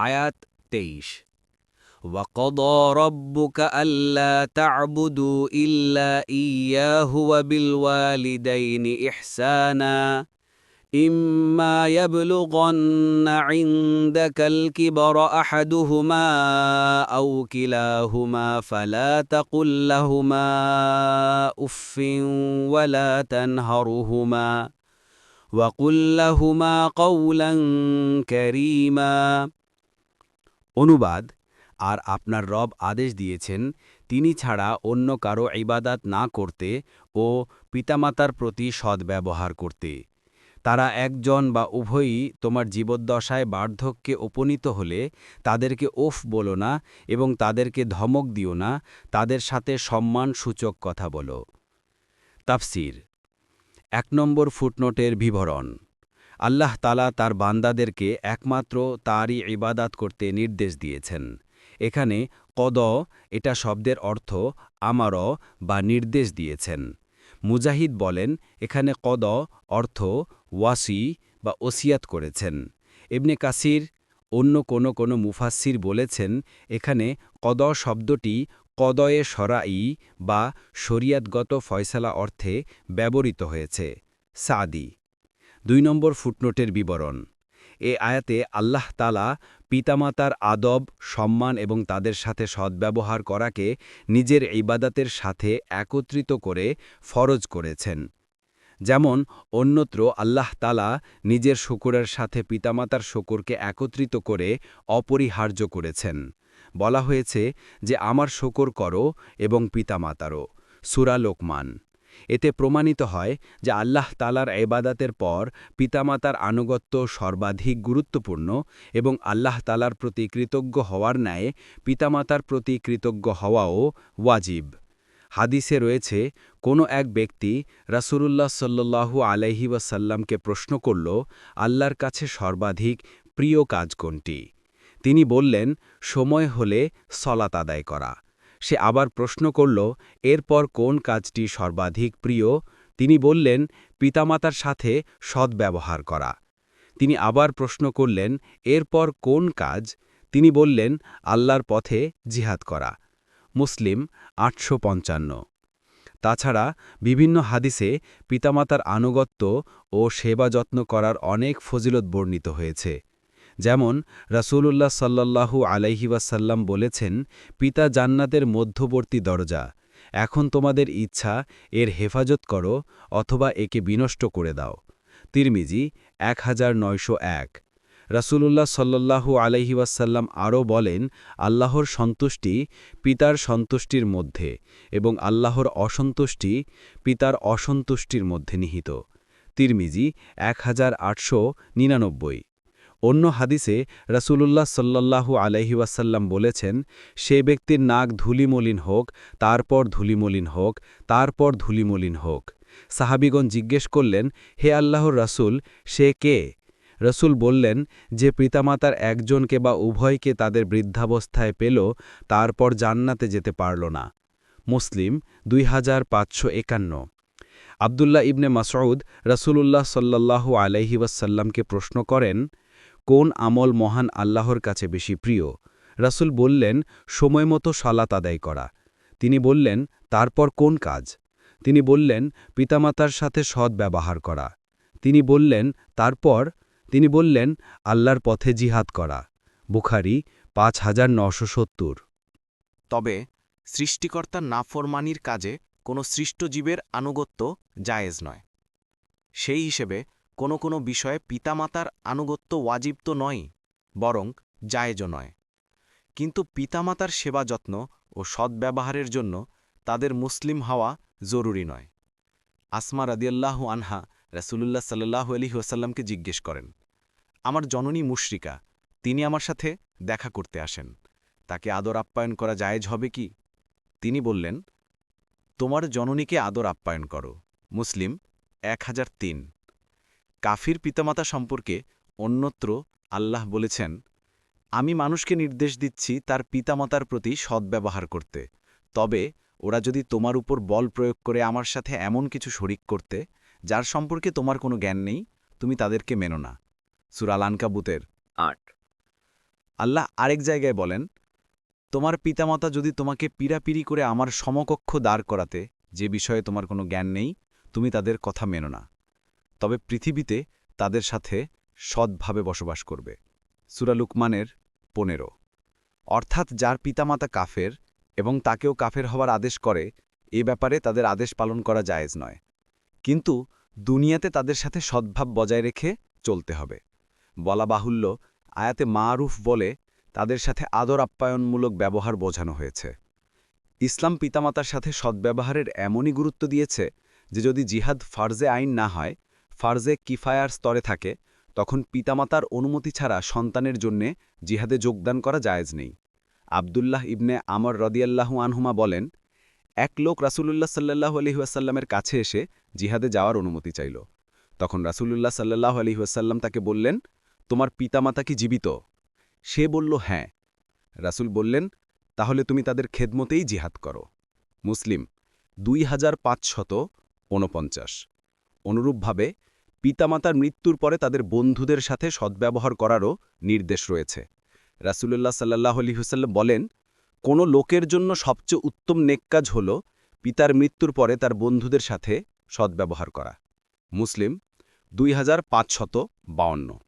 আয়াত ২৩। وَقَضَى رَبُّكَ أَلَّا تَعْبُدُوا إِلَّا إِيَّاهُ وَبِالْوَالِدَيْنِ إِحْسَانًا إِمَّا يَبْلُغَنَّ عِندَكَ الْكِبَرَ أَحَدُهُمَا أَوْ كِلَاهُمَا فَلَا تَقُل لَّهُمَا أُفٍّ وَلَا تَنْهَرْهُمَا وَقُل لَّهُمَا قَوْلًا كَرِيمًا। অনুবাদ: আর আপনার রব আদেশ দিয়েছেন তিনি ছাড়া অন্য কারো ইবাদাত না করতে ও পিতামাতার প্রতি সদ্ব্যবহার করতে। তারা একজন বা উভয়ই তোমার জীবদ্দশায় বার্ধক্যে উপনীত হলে তাদেরকে ওফ বলো না এবং তাদেরকে ধমক দিও না, তাদের সাথে সম্মানসূচক কথা বলো। তাফসীর। ১ নম্বর ফুটনোটের বিবরণ। আল্লাহ তাআলা তার বান্দাদেরকে একমাত্র তারই ইবাদাত করতে নির্দেশ দিয়েছেন। এখানে কদ এটা শব্দের অর্থ আমার বা নির্দেশ দিয়েছেন। মুজাহিদ বলেন এখানে কদ অর্থ ওয়াসি বা ওসিয়াত করেছেন। ইবনে কাসির অন্য কোনো মুফাসসির বলেছেন এখানে কদ শব্দটি কদয়ে শরাঈ বা শরিয়াতগত ফয়সালা অর্থে ব্যবহৃত হয়েছে। সাদি। ২ নম্বর ফুটনোটের বিবরণ। এ আয়াতে আল্লাহ তাআলা পিতামাতার আদব, সম্মান এবং তাদের সাথে সদ্ব্যবহার করাকে নিজের ইবাদাতের সাথে একত্রিত করে ফরজ করেছেন। যেমন অন্যত্র আল্লাহ তাআলা নিজের শুকরের সাথে পিতামাতার শুকরকে একত্রিত করে অপরিহার্য করেছেন। বলা হয়েছে যে আমার শুকর করো এবং পিতামাতারও। সূরা লোকমান। এতে প্রমাণিত হয় যে আল্লাহ তাআলার ইবাদাতের পর পিতামাতার আনুগত্য সর্বাধিক গুরুত্বপূর্ণ এবং আল্লাহ তাআলার প্রতি কৃতজ্ঞ হওয়ার ন্যায় পিতামাতার প্রতি কৃতজ্ঞ হওয়াও ওয়াজিব। হাদিসে রয়েছে কোনো এক ব্যক্তি রাসূলুল্লাহ সাল্লাল্লাহু আলাইহি ওয়াসাল্লামকে প্রশ্ন করল, আল্লাহর কাছে সর্বাধিক প্রিয় কাজ কোনটি? তিনি বললেন, সময় হলে সলাত আদায় করা। সে আবার প্রশ্ন করল, এরপর কোন কাজটি সর্বাধিক প্রিয়? তিনি বললেন, পিতামাতার সাথে সদ্ব্যবহার করা। তিনি আবার প্রশ্ন করলেন, এরপর কোন কাজ? তিনি বললেন, আল্লাহর পথে জিহাদ করা। মুসলিম ৮৫৫। তাছাড়া বিভিন্ন হাদিসে পিতামাতার আনুগত্য ও সেবা যত্ন করার অনেক ফজিলত বর্ণিত হয়েছে। যেমন রাসূলুল্লাহ সাল্লাল্লাহু আলাইহি ওয়াসাল্লাম বলেছেন, পিতা জান্নাতের মধ্যবর্তী দরজা। এখন তোমাদের ইচ্ছা এর হেফাজত করো অথবা একে বিনষ্ট করে দাও। তিরমিজি ১৯০১। রাসূলুল্লাহ সাল্লাল্লাহু আলাইহি ওয়াসাল্লাম আরও বলেন, আল্লাহর সন্তুষ্টি পিতার সন্তুষ্টির মধ্যে এবং আল্লাহর অসন্তুষ্টি পিতার অসন্তুষ্টির মধ্যে নিহিত। তিরমিজি ১৮৯৯। অন্য হাদিসে রাসূলুল্লাহ সাল্লাল্লাহু আলাইহি ওয়াসাল্লাম বলেছেন, সে ব্যক্তির নাক ধূলিমলিন হোক, তারপর ধূলিমলিন হোক, তারপর ধূলিমলিন হোক। সাহাবীগণ জিজ্ঞেস করলেন, হে আল্লাহর রাসূল, সে কে? রাসূল বললেন, যে পিতামাতার একজনকে বা উভয়কে তাদের বৃদ্ধাবস্থায় পেল, তারপর জান্নাতে যেতে পারল না। মুসলিম ২৫৫১। আব্দুল্লাহ ইবনে মাসউদ রাসূলুল্লাহ সাল্লাল্লাহু আলাইহি ওয়াসাল্লামকে প্রশ্ন করেন, কোন আমল মহান আল্লাহর কাছে বেশি প্রিয়? রাসূল বললেন, সময়মতো সালাত আদায় করা। তিনি বললেন, তারপর কোন কাজ? তিনি বললেন, পিতামাতার সাথে সদ্ব্যবহার করা। তিনি বললেন, তারপর? তিনি বললেন, আল্লাহর পথে জিহাদ করা। বুখারী ৫৯৭০। তবে সৃষ্টিকর্তার নাফরমানির কাজে কোনো সৃষ্ট জীবের আনুগত্য জায়েজ নয়। সেই হিসেবে কোনো বিষয়ে পিতামাতার আনুগত্য ওয়াজিব তো নয়, বরং জায়েজও নয়। কিন্তু পিতামাতার সেবা যত্ন ও সদ্ব্যবহারের জন্য তাদের মুসলিম হওয়া জরুরি নয়। আসমা রাদিয়াল্লাহু আনহা রাসূলুল্লাহ সাল্লাল্লাহু আলাইহি ওয়াসাল্লামকে জিজ্ঞেস করেন, আমার জননী মুশরিকা, তিনি আমার সাথে দেখা করতে আসেন, তাকে আদর আপ্যায়ন করা জায়েজ হবে কি? তিনি বললেন, তোমার জননীকে আদর আপ্যায়ন করো। মুসলিম ১০০৩। কাফির পিতামাতা সম্পর্কে অন্যত্র আল্লাহ বলেছেন, আমি মানুষকে নির্দেশ দিচ্ছি তার পিতামাতার প্রতি সদ্ব্যবহার করতে, তবে ওরা যদি তোমার উপর বল প্রয়োগ করে আমার সাথে এমন কিছু শরিক করতে যার সম্পর্কে তোমার কোনো জ্ঞান নেই, তুমি তাদেরকে মেনো না। সূরা আল আনকাবুতের ৮। আল্লাহ আরেক জায়গায় বলেন, তোমার পিতামাতা যদি তোমাকে পীড়াপিড়ি করে আমার সমকক্ষ দাঁড় করাতে, যে বিষয়ে তোমার কোনো জ্ঞান নেই, তুমি তাদের কথা মেনো না, তবে পৃথিবীতে তাদের সাথে সৎভাবে বসবাস করবে। সূরা লুকমানের 15। অর্থাৎ যার পিতামাতা কাফের এবং তাকেও কাফের হওয়ার আদেশ করে, এ ব্যাপারে তাদের আদেশ পালন করা জায়েজ নয়। কিন্তু দুনিয়াতে তাদের সাথে সদ্ভাব বজায় রেখে চলতে হবে। বলা বাহুল্য, আয়াতে মারুফ বলে তাদের সাথে আদর আপ্যায়নমূলক ব্যবহার বোঝানো হয়েছে। ইসলাম পিতামাতার সাথে সদ্ব্যবহারের এমনই গুরুত্ব দিয়েছে যে যদি জিহাদ ফার্জে আইন না হয়, ফার্জে কিফায়ার স্তরে থাকে, তখন পিতামাতার অনুমতি ছাড়া সন্তানের জন্যে জিহাদে যোগদান করা জায়েজ নেই। আবদুল্লাহ ইবনে আমর রদিয়াল্লাহু আনহুমা বলেন, এক লোক রাসূলুল্লাহ সাল্লাল্লাহু আলাইহি ওয়াসাল্লামের কাছে এসে জিহাদে যাওয়ার অনুমতি চাইল। তখন রাসূলুল্লাহ সাল্লাল্লাহু আলাইহি ওয়াসাল্লাম তাকে বললেন, তোমার পিতামাতা কি জীবিত? সে বলল, হ্যাঁ। রাসূল বললেন, তাহলে তুমি তাদের খেদমতেই জিহাদ করো। মুসলিম 2549। অনুরূপভাবে পিতামাতার মৃত্যুর পরে তাদের বন্ধুদের সাথে সদ্ব্যবহার করারও নির্দেশ রয়েছে। রাসূলুল্লাহ সাল্লাল্লাহু আলাইহি ওয়াসাল্লাম বলেন, কোনো লোকের জন্য সবচেয়ে উত্তম নেক কাজ হল পিতার মৃত্যুর পরে তার বন্ধুদের সাথে সদ্ব্যবহার করা। মুসলিম 2552।